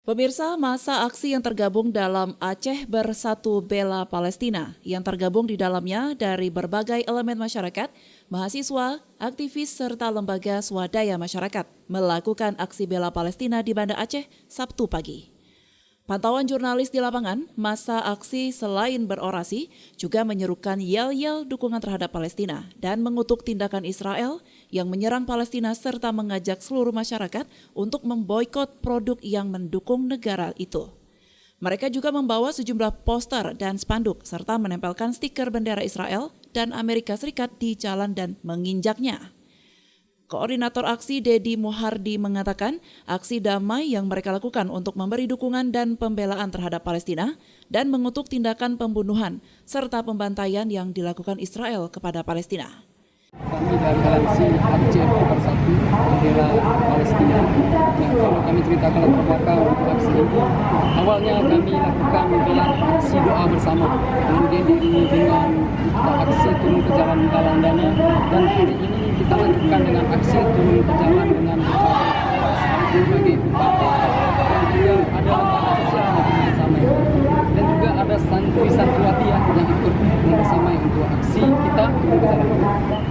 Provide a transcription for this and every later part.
Pemirsa, masa aksi yang tergabung dalam Aceh Bersatu Bela Palestina yang tergabung di dalamnya dari berbagai elemen masyarakat, mahasiswa, aktivis, serta lembaga swadaya masyarakat melakukan aksi bela Palestina di Banda Aceh Sabtu pagi. Pantauan jurnalis di lapangan, masa aksi selain berorasi juga menyerukan yel-yel dukungan terhadap Palestina dan mengutuk tindakan Israel yang menyerang Palestina serta mengajak seluruh masyarakat untuk memboikot produk yang mendukung negara itu. Mereka juga membawa sejumlah poster dan spanduk serta menempelkan stiker bendera Israel dan Amerika Serikat di jalan dan menginjaknya. Koordinator aksi Dedi Mohardi mengatakan aksi damai yang mereka lakukan untuk memberi dukungan dan pembelaan terhadap Palestina dan mengutuk tindakan pembunuhan serta pembantaian yang dilakukan Israel kepada Palestina. Kami dari aliansi Aceh Bersatu Bela Palestina. Kalau kami ceritakan latar belakang aksi ini, awalnya kami lakukan dengan aksi doa bersama, kemudian diiringi dengan aksi turun ke jalan menggalang dana, dan hari ini kita lanjutkan dengan aksi turun ke jalan dengan berbagai upaya dan juga ada lembaga sosial yang bersama, dan juga ada santriwati yang ikut bersama untuk aksi kita turun ke jalan.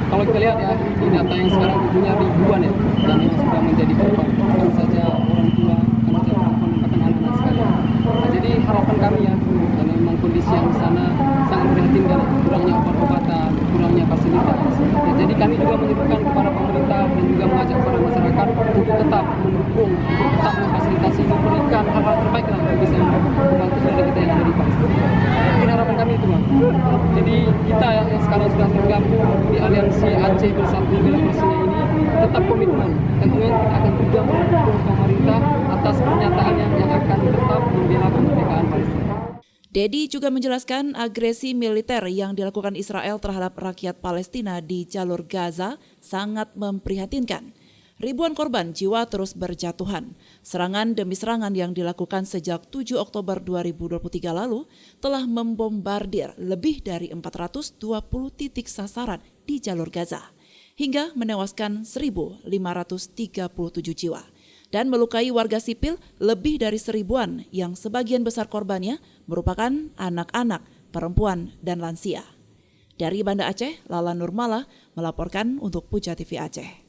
Kalau kita lihat ya, di data yang sekarang punya ribuan ya, dan yang sudah menjadi korban, bukan saja orang tua, bukan saja perempuan, bahkan anak-anak sekalian. Nah, jadi harapan kami ya, karena memang kondisi yang di sana sangat memprihatinkan, kurangnya obat-obatan, kurangnya fasilitas. Ya, jadi kami juga menyerukan kepada pemerintah dan juga mengajak kepada masyarakat untuk tetap mendukung, untuk tetap memfasilitasi, memberikan hal-hal terbaik yang bisa membantu saudara kita yang ada di Palestina. Mungkin harapan kami itu, Bang. Jadi kita yang sekarang sudah tergabung di aliansi Aceh Bersatu Bela Palestina ini tetap komitmen. Tentunya kita akan juga mendukung pemerintah atas pernyataannya yang akan tetap membela kemerdekaan Palestina. Dedi juga menjelaskan agresi militer yang dilakukan Israel terhadap rakyat Palestina di jalur Gaza sangat memprihatinkan. Ribuan korban jiwa terus berjatuhan. Serangan demi serangan yang dilakukan sejak 7 Oktober 2023 lalu telah membombardir lebih dari 420 titik sasaran di jalur Gaza hingga menewaskan 1.537 jiwa dan melukai warga sipil lebih dari 1.000-an yang sebagian besar korbannya merupakan anak-anak, perempuan, dan lansia. Dari Banda Aceh, Lala Nurmala melaporkan untuk Puja TV Aceh.